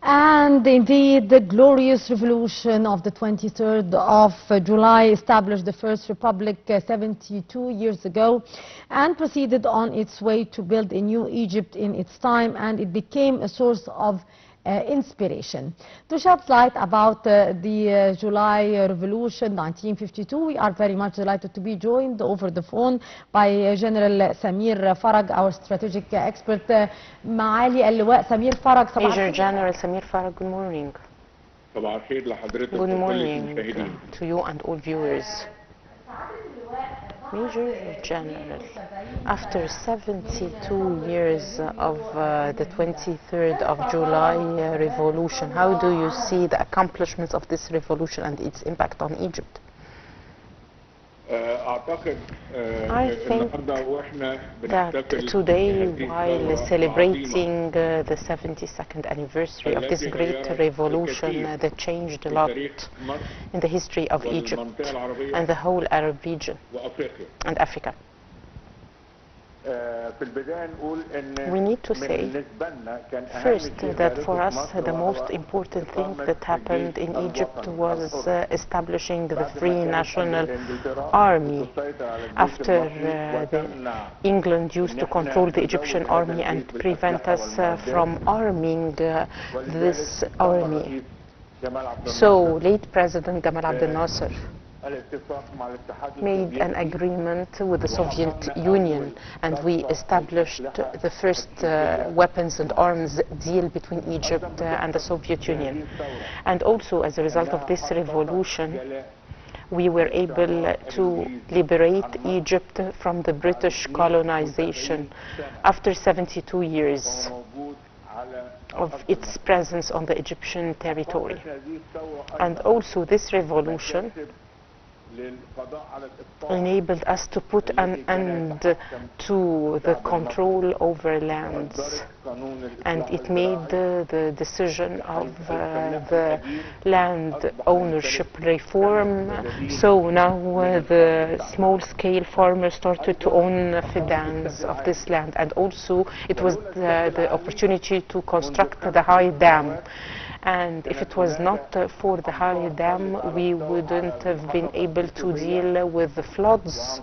And indeed, the glorious revolution of the 23rd of July established the First Republic 72 years ago and proceeded on its way to build a new Egypt in its time, and it became a source of inspiration. To shed light about the July Revolution 1952, we are very much delighted to be joined over the phone by General Samir Farag, our strategic expert. معالي اللواء سمير فرج. Major General Samir Farag, good morning. Good morning to you and all viewers. Major General, after 72 years of the 23rd of July revolution, how do you see the accomplishments of this revolution and its impact on Egypt? I think that today, while celebrating the 72nd anniversary of this great revolution that changed a lot in the history of Egypt and the whole Arab region and Africa, we need to say first that for us the most important thing that happened in Egypt was establishing the Free National Army after England used to control the Egyptian army and prevent us from arming this army. So late President Gamal Abdel Nasser made an agreement with the Soviet Union, and we established the first weapons and arms deal between Egypt and the Soviet Union. And also, as a result of this revolution, we were able to liberate Egypt from the British colonization after 72 years of its presence on the Egyptian territory. And also this revolution enabled us to put an end to the control over lands, and it made the decision of the land ownership reform. So now the small-scale farmers started to own fiddans of this land, and also it was the opportunity to construct the high dam. And if it was not for the high dam, we wouldn't have been able to deal with the floods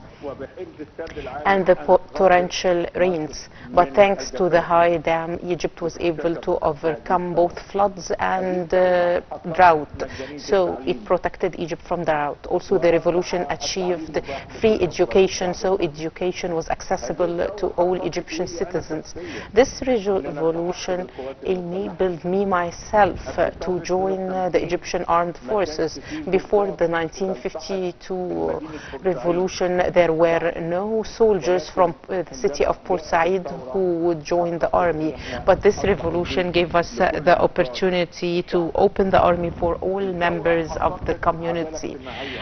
and the torrential rains. But thanks to the high dam, Egypt was able to overcome both floods and drought. So it protected Egypt from the drought. Also, the revolution achieved free education, so education was accessible to all Egyptian citizens. This revolution enabled me myself to join the Egyptian armed forces. Before the 1952 revolution, there were no soldiers from the city of Port Said who would join the army, but this revolution gave us the opportunity to open the army for all members of the community.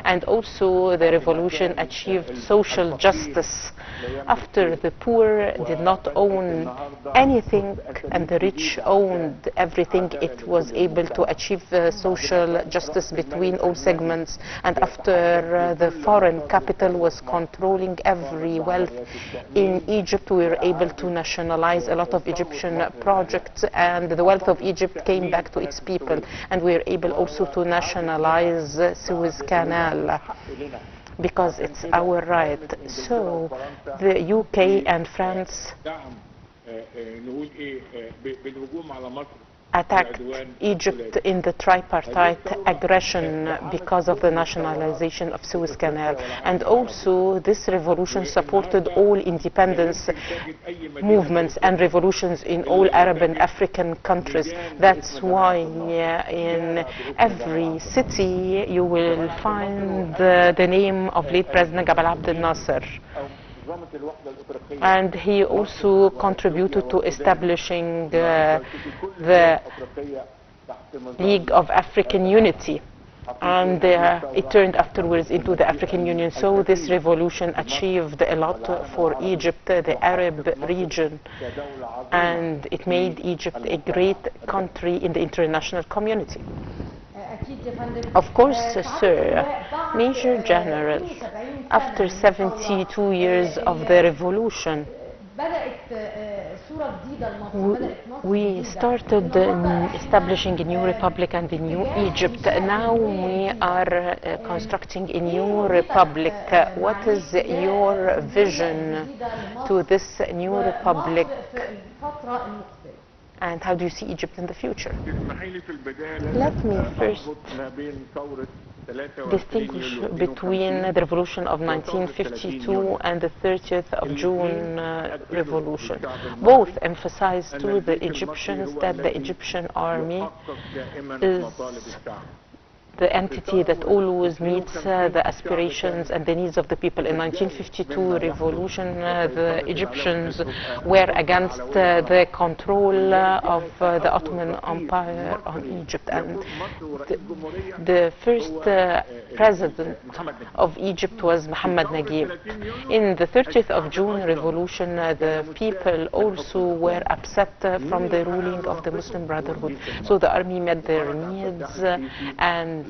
And also the revolution achieved social justice. After the poor did not own anything and the rich owned everything, it was able to achieve social justice between all segments. And after the foreign capital was controlling every wealth in Egypt, we were able to nationalize a lot of Egyptian projects, and the wealth of Egypt came back to its people. And we were able also to nationalize Suez Canal, because it's our right. So the UK and France attacked Egypt in the tripartite aggression because of the nationalization of Suez Canal. And also this revolution supported all independence movements and revolutions in all Arab and African countries. That's why in every city you will find the name of late President Gamal Abdel Nasser. And he also contributed to establishing the League of African Unity, and it turned afterwards into the African Union. So this revolution achieved a lot for Egypt, the Arab region, and it made Egypt a great country in the international community. Of course, sir. Major General, after 72 years of the revolution, We started establishing a new republic and a new Egypt. Now we are constructing a new republic. What is your vision to this new republic? And how do you see Egypt in the future? Let me first distinguish between the revolution of 1952 and the 30th of June revolution. Both emphasize to the Egyptians that the Egyptian army is the entity that always meets the aspirations and the needs of the people. In 1952 revolution, the Egyptians were against the control of the Ottoman Empire on Egypt, and the first president of Egypt was Muhammad Naguib. In the 30th of June revolution, the people also were upset from the ruling of the Muslim Brotherhood. So the army met their needs, and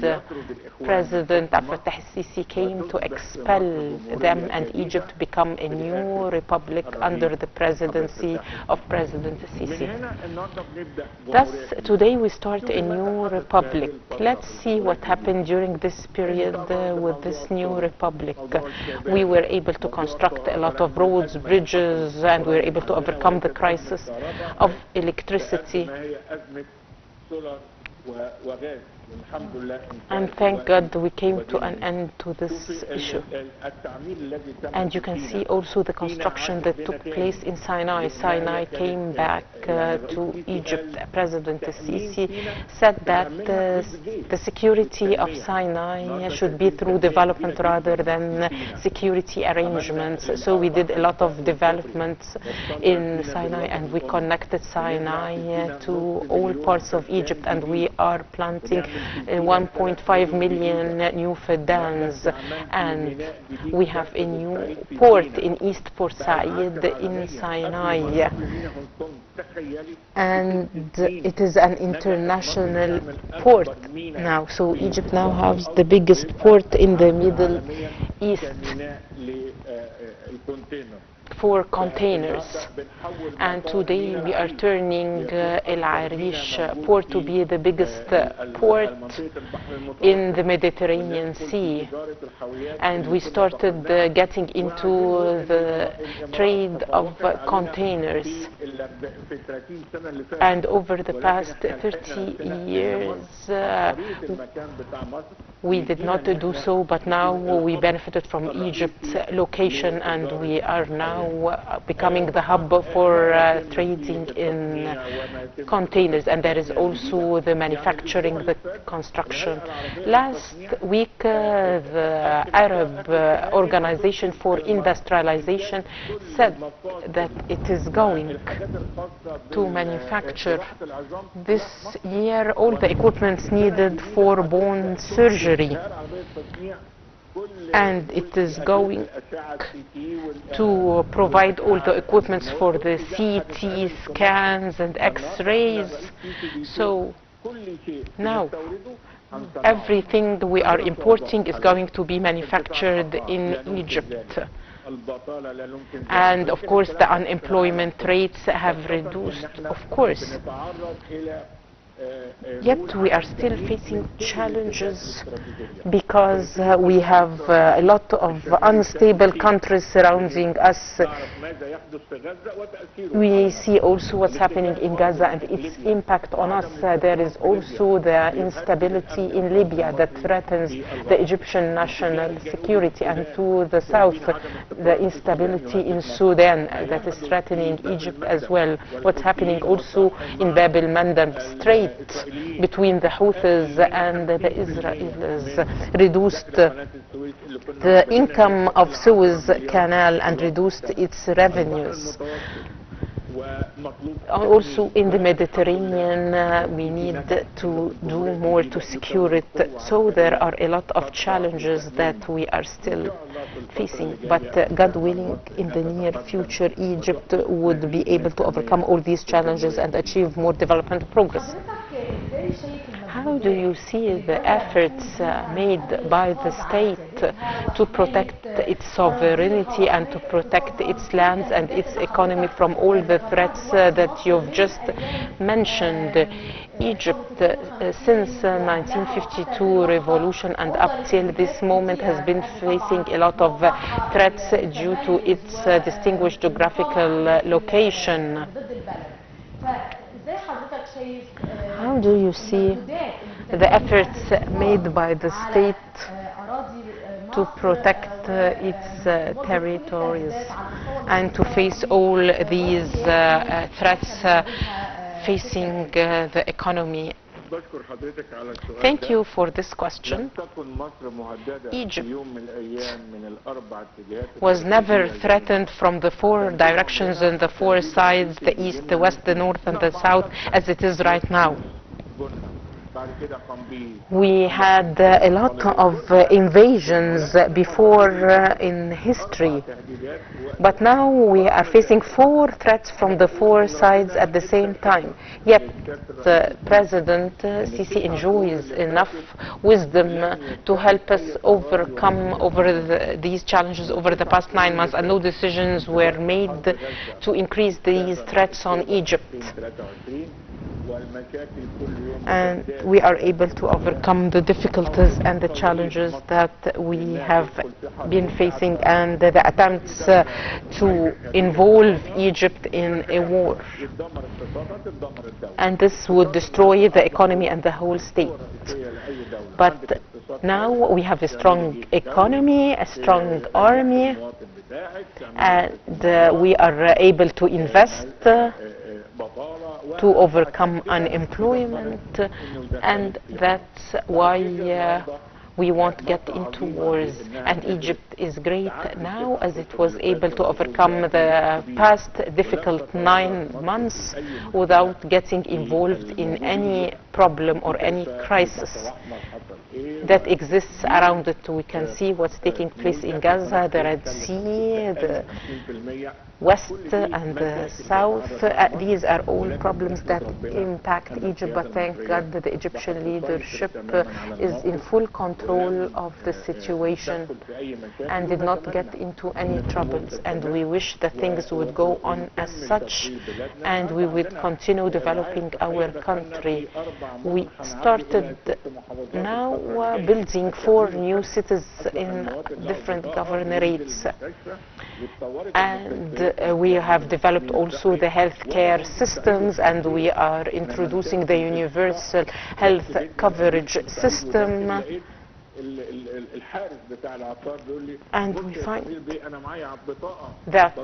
President Abdel Fattah al-Sisi came to expel them, and Egypt become a new republic under the presidency of President al-Sisi. Thus, today we start a new republic. Let's see what happened during this period with this new republic. We were able to construct a lot of roads, bridges, and we were able to overcome the crisis of electricity. And thank God we came to an end to this issue. And you can see also the construction that took place in Sinai. Sinai came back to Egypt. President al-Sisi said that the security of Sinai should be through development rather than security arrangements. So we did a lot of developments in Sinai, and we connected Sinai to all parts of Egypt, and we are planting 1.5 million new fedans, and we have a new port in East Port Said in Sinai, and it is an international port now. So Egypt now has the biggest port in the Middle East for containers, and today we are turning El Arish port to be the biggest port in the Mediterranean Sea, and we started getting into the trade of containers, and over the past 30 years we did not do so, but now we benefited from Egypt's location, and we are now becoming the hub for trading in containers, and there is also the manufacturing, the construction. Last week the Arab Organization for Industrialization said that it is going to manufacture this year all the equipment needed for bone surgery, and it is going to provide all the equipment for the CT scans and X-rays. So now everything we are importing is going to be manufactured in Egypt. And of course the unemployment rates have reduced, of course. Yet we are still facing challenges because we have a lot of unstable countries surrounding us. We see also what's happening in Gaza and its impact on us. There is also the instability in Libya that threatens the Egyptian national security, and to the south the instability in Sudan that is threatening Egypt as well. What's happening also in Bab el-Mandeb Strait between the Houthis and the Israelis reduced the income of Suez Canal and reduced its revenues. Also in the Mediterranean we need to do more to secure it. So there are a lot of challenges that we are still facing, but God willing, in the near future Egypt would be able to overcome all these challenges and achieve more development progress. How do you see the efforts made by the state to protect its sovereignty and to protect its lands and its economy from all the threats that you've just mentioned? Egypt, since 1952 revolution and up till this moment, has been facing a lot of threats due to its distinguished geographical location. How do you see the efforts made by the state to protect its territories and to face all these threats facing the economy? Thank you for this question. Egypt was never threatened from the four directions and the four sides, the east, the west, the north and the south, as it is right now. We had a lot of invasions before in history, but now we are facing four threats from the four sides at the same time. Yet President Sisi enjoys enough wisdom to help us overcome these challenges over the past 9 months, and no decisions were made to increase these threats on Egypt. And we are able to overcome the difficulties and the challenges that we have been facing and the attempts to involve Egypt in a war. And this would destroy the economy and the whole state. But now we have a strong economy, a strong army, and we are able to invest to overcome unemployment, and that's why we won't get into wars. And Egypt is great now, as it was able to overcome the past difficult 9 months without getting involved in any problem or any crisis that exists around it. We can see what's taking place in Gaza, the Red Sea, the West and the South. These are all problems that impact Egypt, but thank God that the Egyptian leadership is in full control of the situation and did not get into any troubles. And we wish that things would go on as such, and we would continue developing our country. We started now building 4 new cities in different governorates, and we have developed also the healthcare systems, and we are introducing the universal health coverage system. And we find that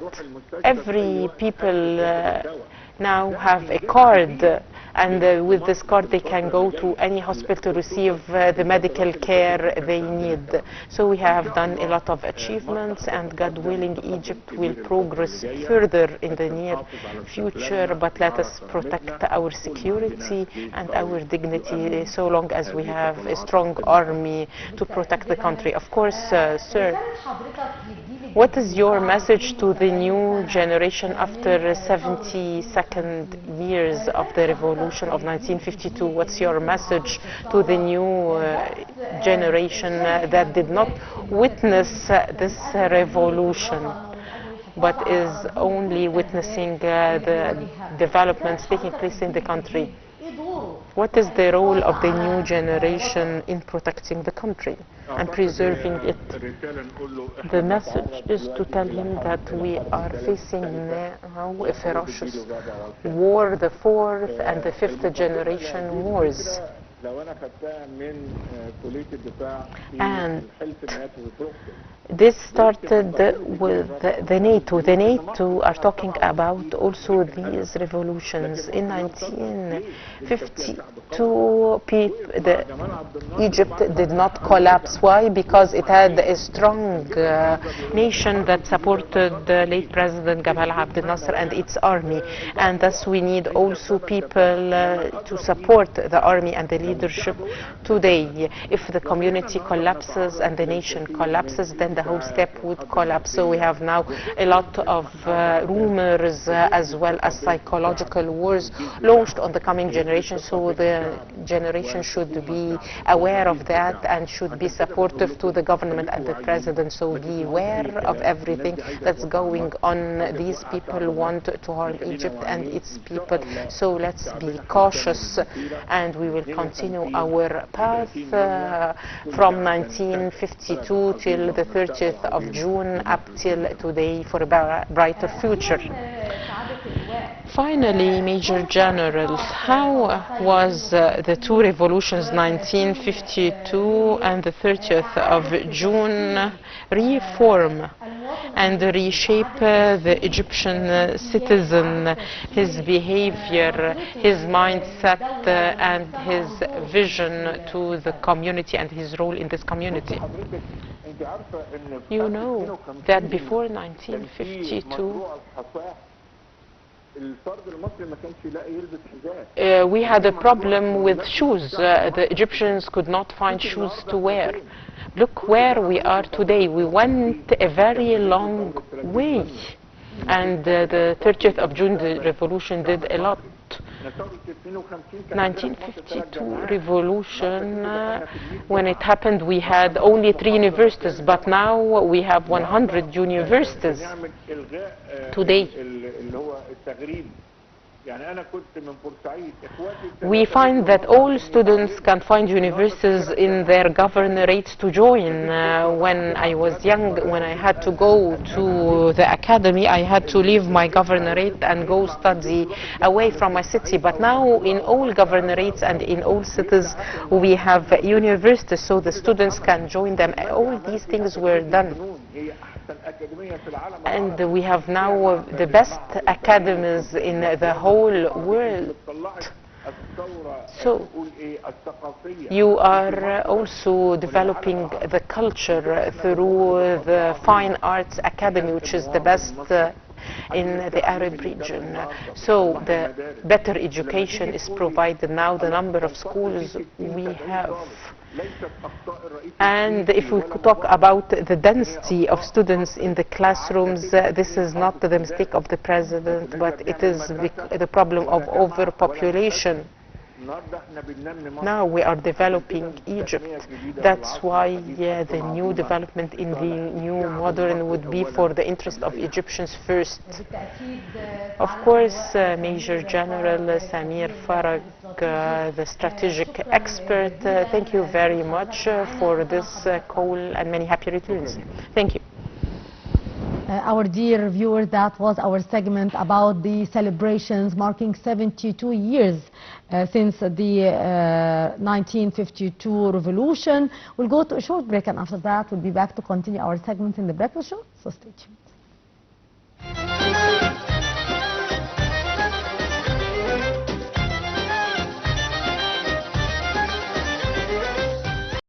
every people now have a card, and with this card they can go to any hospital to receive the medical care they need. So we have done a lot of achievements, and God willing, Egypt will progress further in the near future. But let us protect our security and our dignity so long as we have a strong army to protect the country. Of course, sir, what is your message to the new generation after 72nd years of the revolution of 1952? What's your message to the new generation that did not witness this revolution, but is only witnessing the developments taking place in the country? What is the role of the new generation in protecting the country and preserving it? The message is to tell him that we are facing now a ferocious war, the 4th and the 5th generation wars. And this started with the NATO. The NATO are talking about also these revolutions. In 1952, Egypt did not collapse. Why? Because it had a strong nation that supported the late President Gamal Abdel Nasser and its army. And thus we need also people to support the army and the leadership today. If the community collapses and the nation collapses, then the whole step would collapse. So we have now a lot of rumors as well as psychological wars launched on the coming generation. So the generation should be aware of that and should be supportive to the government and the president. So be aware of everything that's going on. These people want to harm Egypt and its people. So let's be cautious, and we will continue our path from 1952 till the 30th of June up till today for a brighter future. Finally, Major General, how was the two revolutions, 1952 and the 30th of June, reform and reshape the Egyptian citizen, his behavior, his mindset, and his vision to the community and his role in this community? You know that before 1952, we had a problem with shoes. The Egyptians could not find shoes to wear. Look where we are today. We went a very long way, and the 30th of June, the revolution did a lot. 1952 revolution, when it happened, we had only 3 universities, but now we have 100 universities today. We find that all students can find universities in their governorates to join. When I was young, when I had to go to the academy, I had to leave my governorate and go study away from my city. But now in all governorates and in all cities we have universities, so the students can join them. All these things were done. And we have now the best academies in the whole world. So you are also developing the culture through the Fine Arts Academy, which is the best in the Arab region. So the better education is provided now. The number of schools we have. And if we could talk about the density of students in the classrooms, this is not the mistake of the president, but it is the problem of overpopulation. Now we are developing Egypt. That's why the new development in the new modern would be for the interest of Egyptians first. Of course, Major General Samir Farag, the strategic expert, thank you very much for this call, and many happy returns. Thank you. Our dear viewers, that was our segment about the celebrations marking 72 years since the 1952 revolution. We'll go to a short break, and after that we'll be back to continue our segment in the breakfast show, so stay tuned.